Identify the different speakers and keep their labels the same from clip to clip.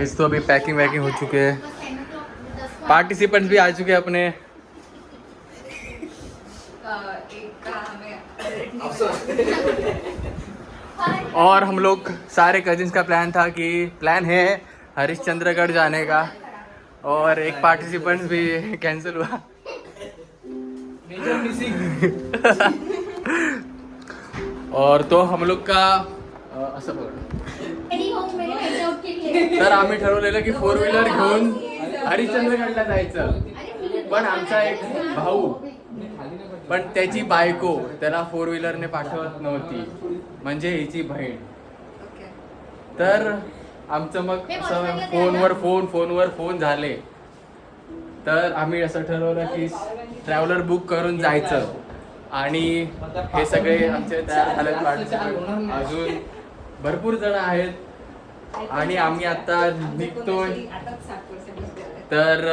Speaker 1: इस तो अभी पैकिंग वैकिंग हो चुके हैं, पार्टिसिपेंट्स भी आ चुके हैं अपने। और हम लोग सारे कजिन्स का प्लान है हरिश्चंद्रगढ़ जाने का, और एक पार्टिसिपेंट भी कैंसिल हुआ। और तो हम लोग का असं बघ, तर आम्ही ठरवलेलं की 4 व्हीलर घेऊन हरिश्चंद्रगडला जायचं, पण आमचा एक भाऊ पण त्याची बायको त्याला 4 व्हीलरने पाठवत नव्हती, म्हणजे हिची बहीण। तर आमचं मग असं फोनवर फोन झाले, तर आम्ही असं ठरवलं की ट्रॅव्हलर बुक करून जायचं। आणि हे सगळे आमचे तयार झालेत पार्टिसिपेंट, अजून भरपूर जण आहेत आणि आम्ही आता निघतोय। तर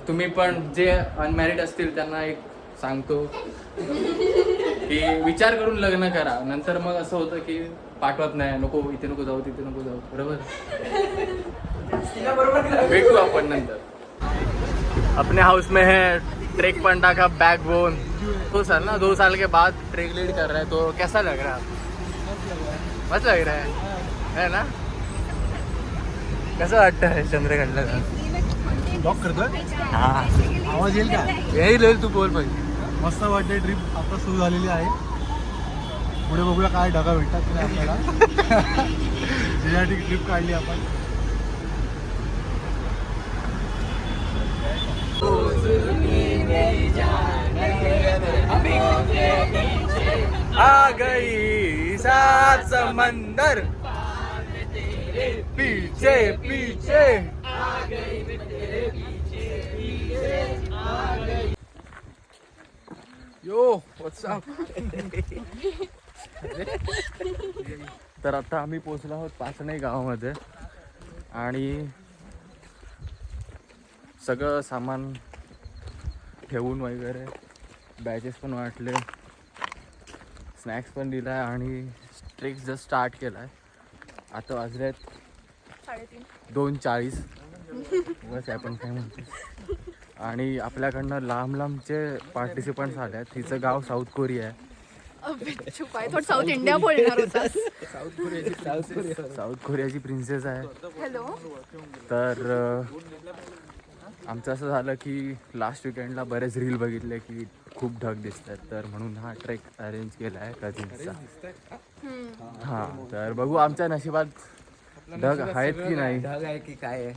Speaker 1: तुम्ही पण जे अनमॅरिड असतील त्यांना एक सांगतो की विचार करून लग्न करा, नंतर मग असं होतं की पाठवत नाही, नको इथे नको जाऊ तिथे नको जाऊ, बरोबर? भेटू अपन नंतर। अपने हाउस में है ट्रेक पंडा का बैकबोन, 2 साल के बाद ट्रेक लीड कर रहा है, तो कैसा लग रहा है? मस्त लग रहा है ना? कसं वाटतं है चंद्रगडला?
Speaker 2: ब्लॉक करतोय?
Speaker 1: हां,
Speaker 2: आवाज येईल का?
Speaker 1: येईल, तू बोल पाहिजे।
Speaker 2: मस्त वाटते, ट्रिप आता सुरू झालेली आहे, पुढे बघूया काय ढगा भेटतात की नाही आपल्याला। जिल्ह्यासाठी ट्रिप काढली आपण।
Speaker 1: आ गई सात समंदर पीछे पीछे आ गई तेरे पीछे आ गई। Yo what's up. तर आता आम्ही पोहोचलो आहोत पाचणे गावामध्ये, आणि सगळं सामान ठेवून वगैरे बॅचेस पण वाटले, स्नॅक्स पण दिलाय आणि ट्रेक जस्ट स्टार्ट केलाय। आता वाजलेत 2:40, बस आपण काय म्हणतो। आणि आपल्याकडनं लांबचे पार्टिसिपंट्स आले आहेत। तिचं गाव साऊथ कोरिया आहे।
Speaker 3: साऊथ इंडिया बोलणार होतास।
Speaker 1: साऊथ कोरियाची प्रिन्सेस आहे।
Speaker 3: हॅलो।
Speaker 1: तर आमचं असं झालं की लास्ट विकेंडला बरेच रील बघितले की खूप ढग दिसतात, तर म्हणून हा ट्रेक अरेंज केला आहे कझिन्सचा। हां, तर बघू आमच्या नशिबात ढग आहेत की नाही,
Speaker 4: ढग आहे की काय आहे,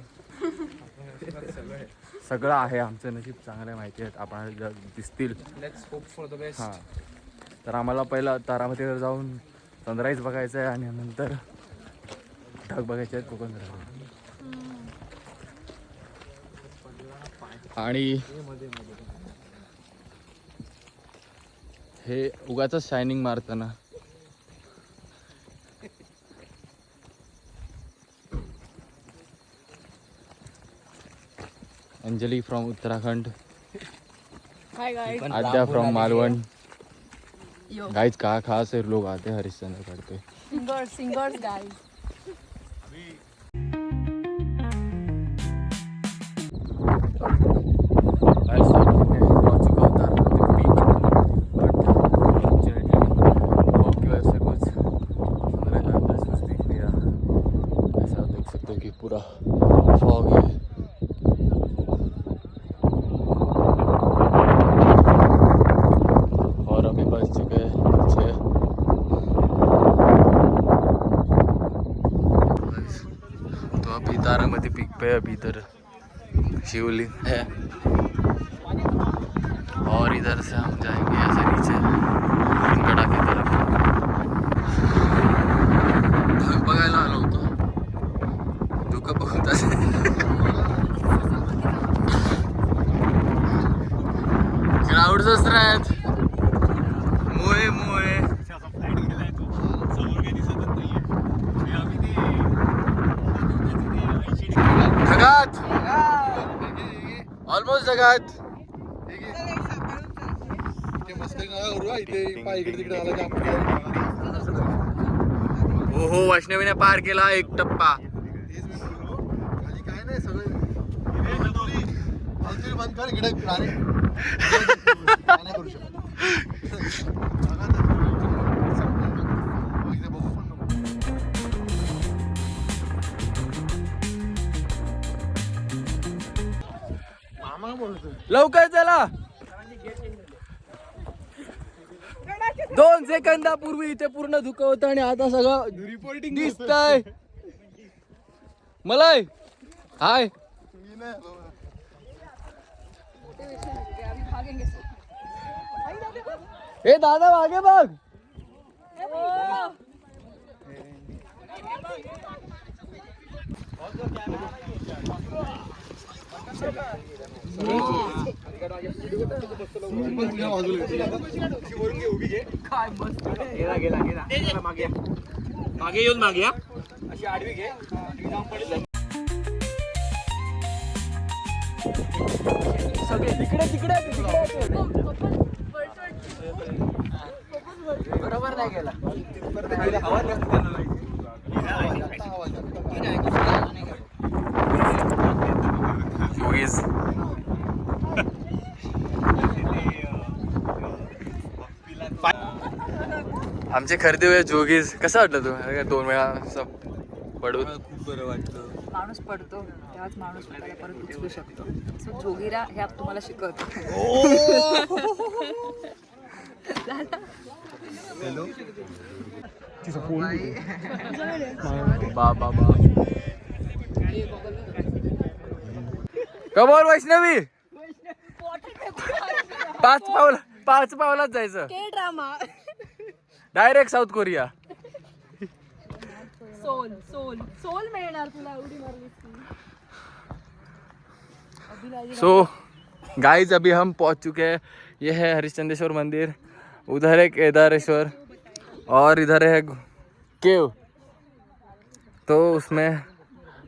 Speaker 1: सगळं आहे, आमचं नशीब चांगलं आहे, माहिती आहेत आपण ढग दिसतील।
Speaker 4: Let's hope for the best.
Speaker 1: हां, तर आम्हाला पहिलं तारामतीवर जाऊन सनराईज बघायचं आहे आणि नंतर ढग बघायचे आहेत कोकणात। आणि हे उगाच शायनिंग मारताना Anjali from Uttarakhand,
Speaker 3: hi guys.
Speaker 1: Aadya from Malvan. Guys कहाँ कहाँ से लोग आते हैं हरिश्चंद्रगढ़ पे?
Speaker 3: Singers guys.
Speaker 1: पूरा फॉग है। और अभी बज चुके हैं 6। तो अभी तारामती पीक पे अभी इधर शिवलिंग है, और इधर से हम जाएंगे ऐसे नीचे गड़ा की तरफ। ढग बघायला आलो होतो, धुकं बघून क्राउड्स असतात, मुळे मुळे ढगात, ऑलमोस्ट ढगात। हो वैष्णवीने पार केला एक टप्पा।
Speaker 2: कर इकडे नाही करू शकत. इथे बघू पण नको. मामा बोलतोय
Speaker 1: लवकर चला. 2 सेकंदापूर्वी इथे पूर्ण धुकं होतं आणि आता सगळं
Speaker 2: रिपोर्टिंग
Speaker 1: दिसतंय. मलाय हाय. हे दादा मागे बघ.
Speaker 4: मागे येऊन मागे अशी आडवी घे.
Speaker 1: सगळे तिकडे तिकडे बरोबर नाही गेला. आमची खरेदी वेळ जोगीज. कसं वाटलं तू? अरे 2 वेळा असं पडून
Speaker 4: खूप बरं वाटलं.
Speaker 5: माणूस पडतो तेव्हाच माणूस स्वतःला परत उचलू शकतो. सो जोगीरा हे आप तुम्हाला शिकवतो.
Speaker 1: कमोल वैष्णवी 5 पावलात जायचं.
Speaker 3: K drama.
Speaker 1: Direct south Korea.
Speaker 3: Seoul Seoul Seoul मिळणार तुला एवढी मारलीस.
Speaker 1: सो गाइस अभी हम पहुंच चुके हैं. ये है हरिश्चंद्रेश्वर मंदिर, उधर है केदारेश्वर और इधर है केव. तो उसमें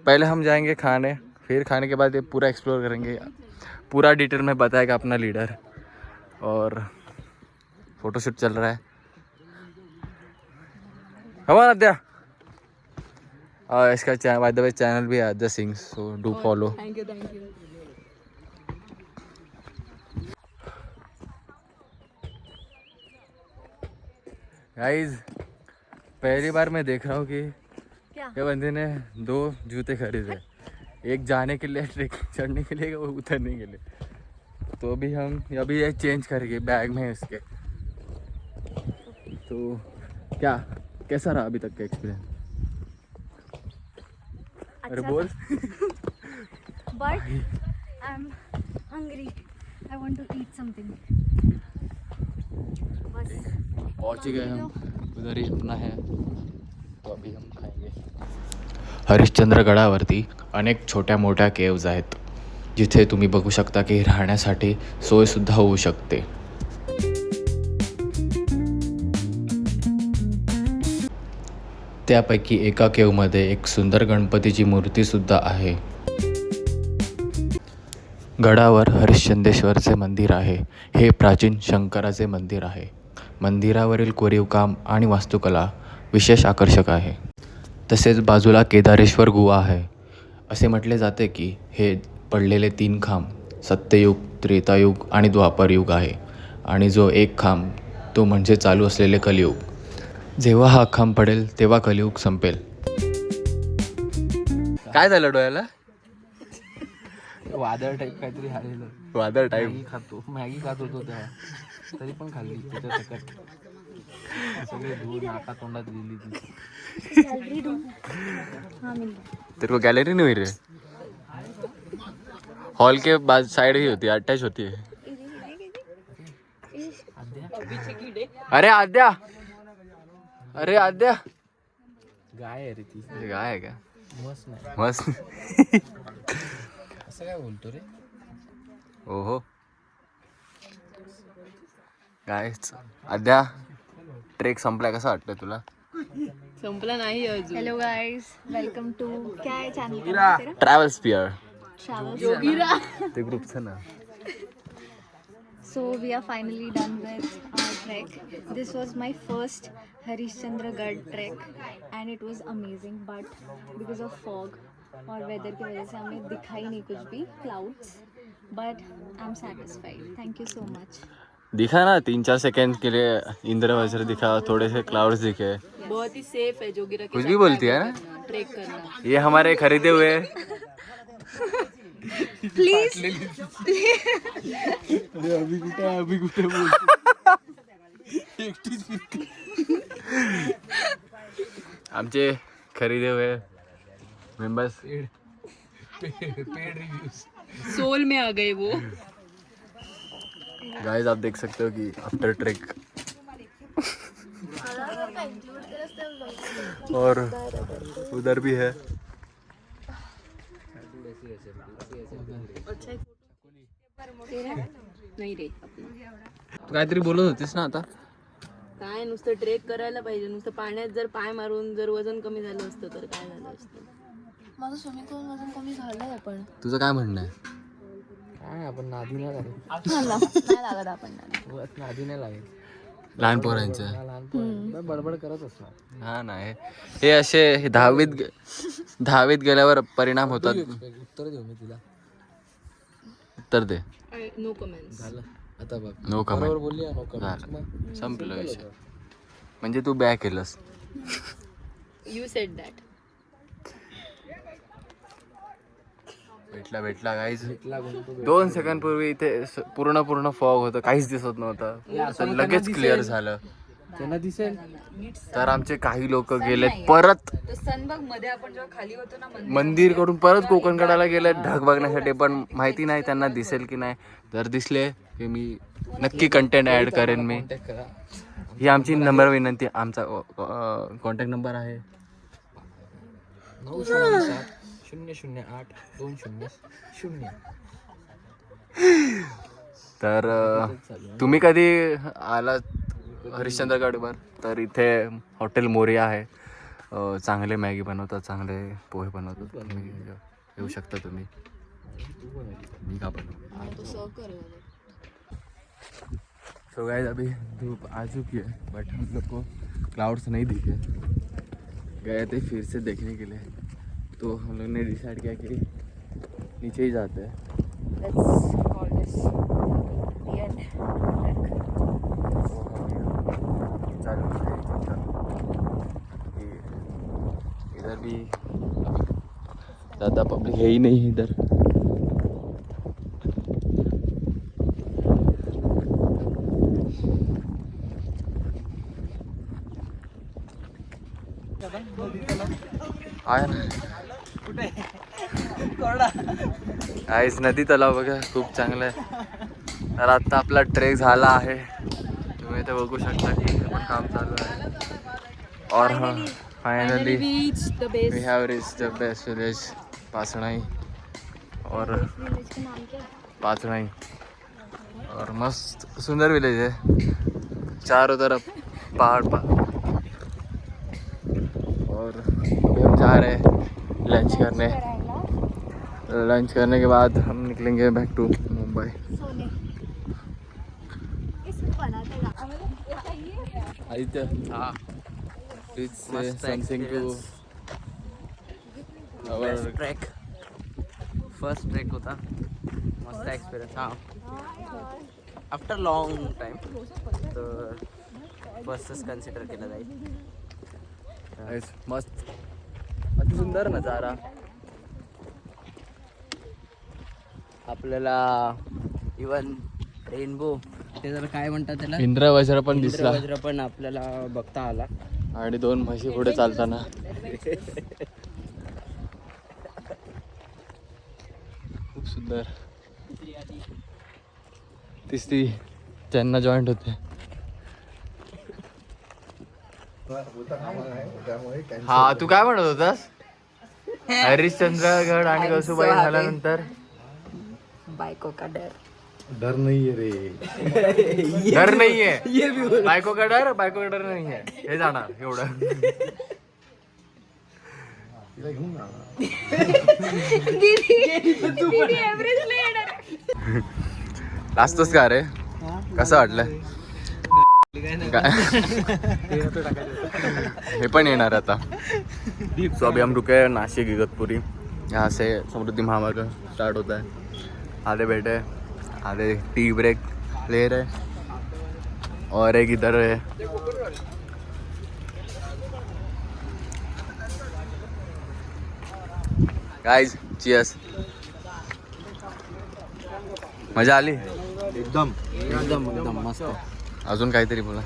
Speaker 1: पहले हम जाएंगे खाने, फिर खाने के बाद ये पूरा एक्सप्लोर करेंगे. पूरा डिटेल में बताएगा अपना लीडर. और फोटोशूट चल रहा है हमारा अद्या. इसका बाय द वे चैनल भी है Adya Singh, so do follow.
Speaker 3: Thank you thank you.
Speaker 1: Guys पहली बार मैं देख रहा हूँ कि
Speaker 3: क्या?
Speaker 1: ये बंदे ने 2 जूते खरीदे. एक जाने के लिए, ट्रेक चढ़ने के लिए, वो उतरने के लिए. तो अभी हम अभी ये चेंज करेंगे बैग में इसके. तो क्या कैसा रहा अभी तक का एक्सपीरियंस? अरे बोल.
Speaker 6: But I'm hungry. I want to eat something. बस
Speaker 1: पहुँच ही गए हम. उधर ही अपना है, तो अभी हम खाएंगे. हरिश्चंद्र गडावरती अनेक छोट्या मोठ्या केव्ज आहेत, जिथे तुम्ही बघू शकता की राहण्यासाठी सोयसुद्धा होऊ शकते. त्यापैकी एका केवमध्ये एक सुंदर गणपतीची मूर्तीसुद्धा आहे. गडावर हरिश्चंद्रेश्वरचे मंदिर आहे. हे प्राचीन शंकराचे मंदिर आहे. मंदिरावरील कोरीवकाम आणि वास्तुकला विशेष आकर्षक आहे. तसेच बाजूला केदारेश्वर गुहा आहे. असे म्हटले जाते की हे पडलेले 3 खांब सत्ययुग, त्रेतायुग आणि द्वापरयुग आहे. आणि जो एक खांब तो म्हणजे चालू असलेले कलियुग. जेव्हा हा खांब पडेल तेव्हा कलियुग संपेल. काय झालं डोळ्याला?
Speaker 4: वादळ टाईप काहीतरी आलेलं.
Speaker 1: वादळ टाईप.
Speaker 4: मॅगी खात होतो तेव्हा, तरी पण खाल्ली त्याच्या सकट. सगळे धूळ नाका तोंडात गेली ती.
Speaker 6: गैलरी ढूंढ. हाँ मिल गया.
Speaker 1: तेरे को गैलरी नहीं मिल रही? हॉल के बाद साइड ही होती है, अटैच होती है. अरे आद्या, अरे आद्या.
Speaker 4: गाय आहे रे ती.
Speaker 1: गाय आहे का?
Speaker 4: मस्त नाही.
Speaker 1: मस्त.
Speaker 4: असं काय बोलतो रे?
Speaker 1: ओहो गायच. आद्या ट्रेक संपलाय, कसं वाटतंय तुला?
Speaker 3: संपला नाही अजून.
Speaker 6: हेलो गाइस, वेलकम टू क्या है चैनल का नाम तेरा?
Speaker 1: Travel sphere.
Speaker 3: जोगीरा.
Speaker 1: ते ग्रुपचं ना.
Speaker 6: So we are finally done with our trek. This was my first Harishchandragarh trek and it was amazing, but because of fog और वेदर की वजह से हमें दिखाई नहीं कुछ भी, clouds. but I'm satisfied. Thank you so much.
Speaker 1: दिखा ना 3-4 सेकंड के लिए इंद्रवज्र दिखा, थोड़े से क्लाउड्स दिखे.
Speaker 3: बहुत ही सेफ है जोगिरा के
Speaker 1: कुछ
Speaker 3: साथ
Speaker 1: भी बोलती है ना.
Speaker 3: ट्रेक करना.
Speaker 1: ये हमारे खरीदे हुए
Speaker 6: Please.
Speaker 2: अभी कुठे बोल.
Speaker 1: आमचे खरीदे हुए मेंबर्स.
Speaker 3: सोल में आ गए वो.
Speaker 1: गाइस आप देख सकते हो कि आफ्टर ट्रेक और उधर भी है.
Speaker 3: नाही रे
Speaker 1: तू काहीतरी बोलत होतीस ना आता.
Speaker 3: काय नुसतं ट्रेक करायला पाहिजे. नुसतं पाण्यात जर पाय मारून जर वजन कमी झालं असतं तर काय झालं असतं. माझं स्विमिंग करून वजन कमी झालंय पण
Speaker 1: तुझं काय म्हणणं आहे.
Speaker 4: काय आपण नादी नाही लागेल,
Speaker 3: नाही लागत आपण
Speaker 4: नादी नाही लागेल.
Speaker 1: लहान पोरांचं.
Speaker 4: लहानपण बडबड करत असणार.
Speaker 1: हा नाही हे असे दहावीत गेल्यावर परिणाम होतात.
Speaker 4: उत्तर देऊ मी तिला.
Speaker 1: उत्तर दे.
Speaker 3: No comments.
Speaker 4: झालं आता बघ.
Speaker 1: नो
Speaker 4: बरोबर
Speaker 1: कमेंट.
Speaker 4: बोलली नो
Speaker 1: झालं.
Speaker 4: कमेंट.
Speaker 1: संपलं विषय. म्हणजे तू बॅक केलंस.
Speaker 3: You sed that.
Speaker 1: भेटला गाईज. 2 सेकंड पूर्वी इथे पूर्ण फॉग होतं, काहीच दिसत नव्हतं. तर लगेच क्लिअर झालं.
Speaker 4: त्यांना दिसेल.
Speaker 1: तर आमचे काही लोक गेले परत
Speaker 5: तर सनबाग मध्ये आपण जेव्हा खाली होतो ना
Speaker 1: मंदिर कडून परत कोकणकडाला गेले ढग बघण्यासाठी. पण माहिती नाही त्यांना दिसेल की नाही. जर दिसले की मी नक्की कंटेंट ऍड करेन मी.
Speaker 4: करा.
Speaker 1: ही आमची नंबर विनंती. आमचा कॉन्टॅक्ट नंबर आहे
Speaker 4: 907-008-200.
Speaker 1: तर तुम्ही कधी आलात हरिश्चंद्रगडवर तर इथे हॉटेल मोरिया आहे. चांगले मॅगी बनवतात, चांगले पोहे बनवतात. तुम्ही येऊ शकता. तुम्ही मी का बनवू. सो गाइस अभी धूप आ चुकी है बट हम लोग को क्लाउड्स नहीं दिखे. गए थे फिर से देखने के लिए तो हम लोग ने डिसाइड किया कि नीचे ही जाते हैं. इधर भी ज़्यादा पब्लिक है ही नहीं इधर. आहे ना आईस नदी तलाव बघा खूप चांगलं आहे. तर आता आपला ट्रेक झाला आहे. तुम्ही इथे बघू शकता की इथे पण काम चालू आहे. और finally we have reached the best village Pasnai. और पासणाई और मस्त सुंदर विलेज है. चारों तरफ पहाड़ और अभी हम जा रहे हैं लंच करने. लंच करने के बाद हम निकलेंगे बैक टू मुंबई. आदित्य हाँ please say something to our
Speaker 4: track. First track होता. मस्त एक्सपिरियन्स. हां आफ्टर लॉंग टाईम तर फर्स्टच कन्सिडर केलं जाईल.
Speaker 1: मस्त अति सुंदर नजारा.
Speaker 4: आपल्याला इवन रेनबो ते जर काय म्हणतात त्याला
Speaker 1: इंद्रवज्र पण दिसला
Speaker 4: इंद्रवज्र पण आपल्याला बघता आला.
Speaker 1: आणि 2 म्हशी पुढे चालताना. खूप सुंदर. तिसरी ज्यांना जॉईंट होते. हा तू काय म्हणत होतास. हरिश्चंद्रगड आणि कळसुबाई झाल्यानंतर
Speaker 5: बायको का डर.
Speaker 2: डर नाहीये रे.
Speaker 1: डर नाहीये. बायको का डर नाहीये. हे जाणार एवढं. लाजतोस का रे. कसं वाटलं. हे पण येणार आता. सो अभी हम रुके नाशिक इगतपुरी. यहाँ से समृद्धि महामार्ग स्टार्ट होता है. आधे बैठे आधे टी ब्रेक ले रहे और एक इधर है। Guys cheers. मजा आली
Speaker 2: एकदम
Speaker 4: एकदम एकदम मस्त.
Speaker 1: अजून काहीतरी बोला.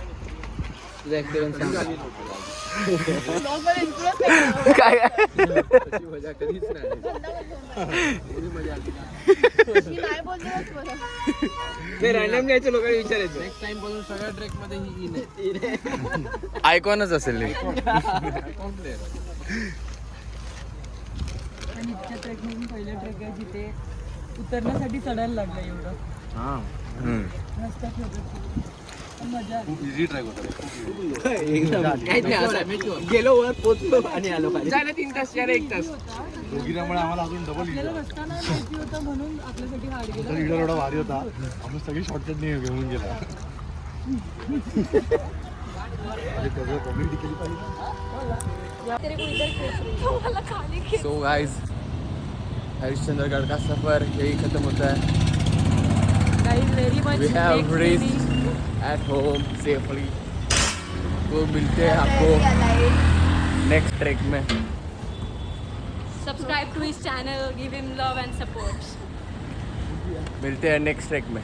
Speaker 4: तुझा एक्सपिरियन्स सांग.
Speaker 1: काय
Speaker 4: मजा कधीच नाही. रॅन्डम घ्यायचं लोकांनी विचारायचं. नेक्स्ट टाइम पासून सगळ्या ट्रेक मध्ये ही इन
Speaker 1: आयकॉनच असेल हे.
Speaker 5: आणि इतक्या ट्रेकमधून पहिलं ट्रेक आहे जिथे उतरण्यासाठी चढायला लागलं एवढं रस्त्यात होतं. मजा आली.
Speaker 2: खूप इझी ट्रॅक होता.
Speaker 4: गेलो वर पोचलो आणि आलो खाली. झालं 3 तास 1 तास.
Speaker 2: जोगिरामुळे आम्हाला अजून डबल
Speaker 5: आपल्याला रस्ता नाही माहिती होता म्हणून आपल्यासाठी हार्ड गेलं.
Speaker 2: लीडर एवढा भारी होता आम्ही सगळी शॉर्टकटने घेऊन गेला. कॉमेडी केली पाहिजे.
Speaker 1: सो गाइस हरिश्चंद्रगढ़ का सफर यही खत्म होता है.
Speaker 5: Guys, very much
Speaker 1: We have
Speaker 5: next
Speaker 1: reached
Speaker 5: meeting.
Speaker 1: at home safely. तो मिलते हैं आपको नेक्स्ट ट्रैक में.
Speaker 3: Subscribe to his channel, give him love and support.
Speaker 1: मिलते हैं नेक्स्ट ट्रैक में.